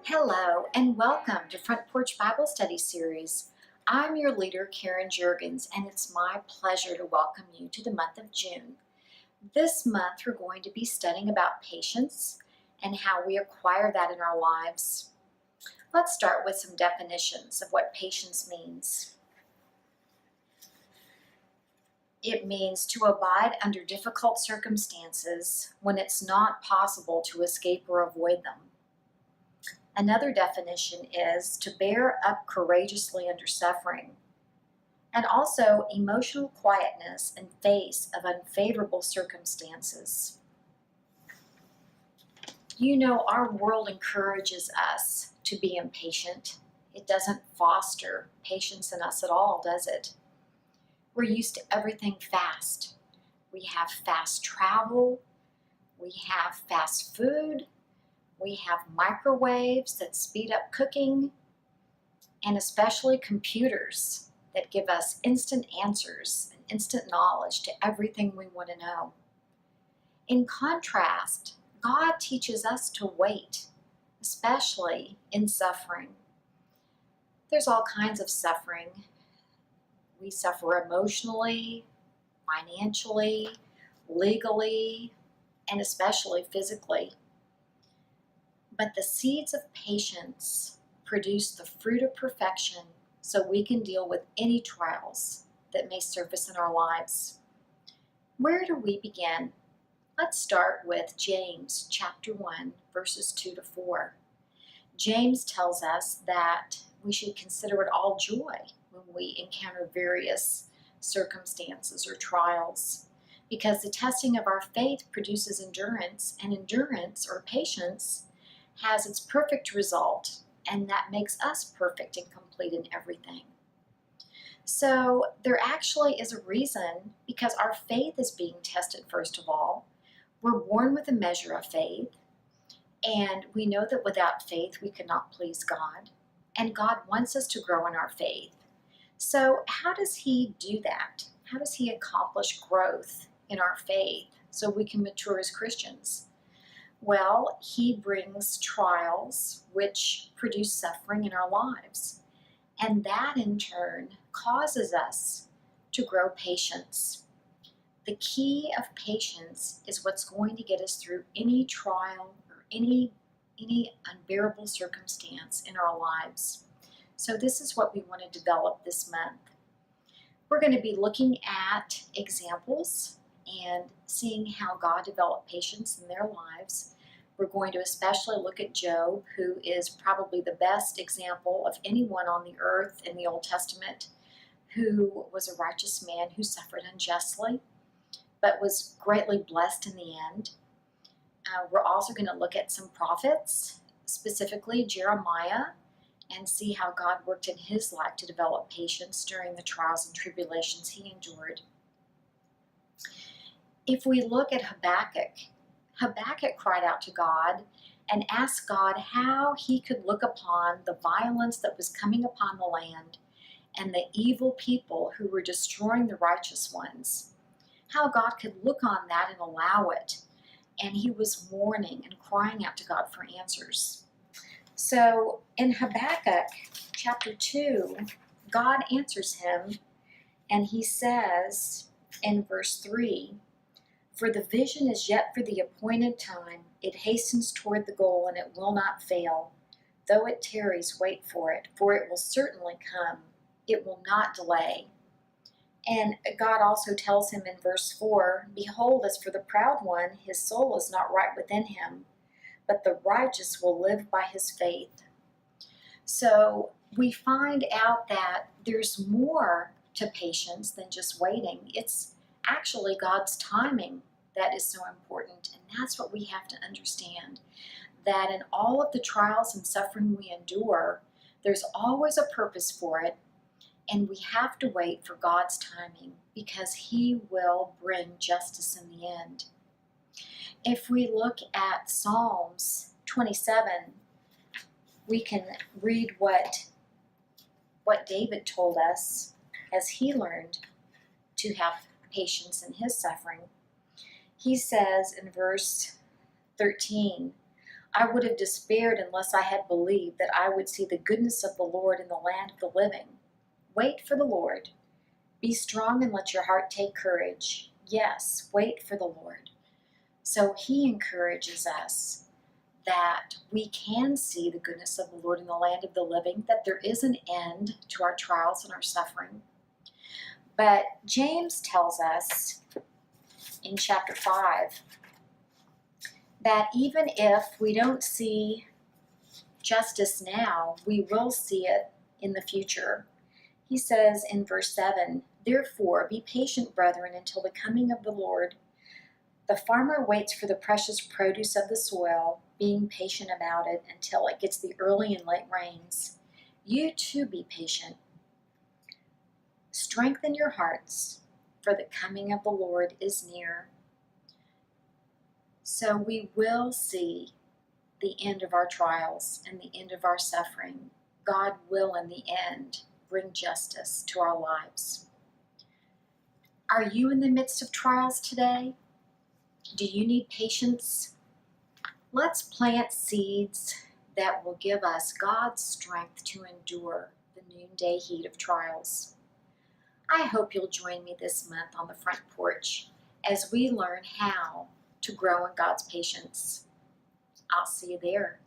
Hello and welcome to Front Porch Bible Study Series. I'm your leader, Karen Juergens, and it's my pleasure to welcome you to the month of June. This month we're going to be studying about patience and how we acquire that in our lives. Let's start with some definitions of what patience means. It means to abide under difficult circumstances when it's not possible to escape or avoid them. Another definition is to bear up courageously under suffering, and also emotional quietness in face of unfavorable circumstances. You know, our world encourages us to be impatient. It doesn't foster patience in us at all, does it? We're used to everything fast. We have fast travel, we have fast food, we have microwaves that speed up cooking, and especially computers that give us instant answers and instant knowledge to everything we want to know. In contrast, God teaches us to wait, especially in suffering. There's all kinds of suffering. We suffer emotionally, financially, legally, and especially physically. But the seeds of patience produce the fruit of perfection so we can deal with any trials that may surface in our lives. Where do we begin? Let's start with James chapter 1, verses 2 to 4. James tells us that we should consider it all joy when we encounter various circumstances or trials, because the testing of our faith produces endurance, and endurance or patience has its perfect result, and that makes us perfect and complete in everything. So there actually is a reason, because our faith is being tested first of all. We're born with a measure of faith, and we know that without faith we cannot please God, and God wants us to grow in our faith. So how does He do that? How does He accomplish growth in our faith so we can mature as Christians? Well, He brings trials which produce suffering in our lives, and that in turn causes us to grow patience. The key of patience is what's going to get us through any trial or any unbearable circumstance in our lives. So this is what we want to develop this month. We're going to be looking at examples and seeing how God developed patience in their lives. We're going to especially look at Job, who is probably the best example of anyone on the earth in the Old Testament who was a righteous man who suffered unjustly, but was greatly blessed in the end. We're also going to look at some prophets, specifically Jeremiah, and see how God worked in his life to develop patience during the trials and tribulations he endured. If we look at Habakkuk cried out to God and asked God how he could look upon the violence that was coming upon the land and the evil people who were destroying the righteous ones, how God could look on that and allow it. And he was mourning and crying out to God for answers. So in Habakkuk chapter 2, God answers him, and he says in verse 3, "For the vision is yet for the appointed time. It hastens toward the goal, and it will not fail. Though it tarries, wait for it will certainly come. It will not delay." And God also tells him in verse 4, "Behold, as for the proud one, his soul is not right within him, but the righteous will live by his faith." So we find out that there's more to patience than just waiting. It's actually God's timing that is so important, and that's what we have to understand, that in all of the trials and suffering we endure, there's always a purpose for it, and we have to wait for God's timing because He will bring justice in the end. If we look at Psalms 27, we can read what David told us as he learned to have patience in his suffering. He says in verse 13, I would have despaired unless I had believed that I would see the goodness of the Lord in the land of the living. Wait for the Lord. Be strong and let your heart take courage. Yes, wait for the Lord. So he encourages us that we can see the goodness of the Lord in the land of the living, that there is an end to our trials and our suffering. But James tells us in chapter 5 that even if we don't see justice now, we will see it in the future. He says in verse 7, "Therefore be patient, brethren, until the coming of the Lord. The farmer waits for the precious produce of the soil, being patient about it until it gets the early and late rains. You too be patient. Strengthen your hearts, for the coming of the Lord is near." So we will see the end of our trials and the end of our suffering. God will, in the end, bring justice to our lives. Are you in the midst of trials today? Do you need patience? Let's plant seeds that will give us God's strength to endure the noonday heat of trials. I hope you'll join me this month on the front porch as we learn how to grow in God's patience. I'll see you there.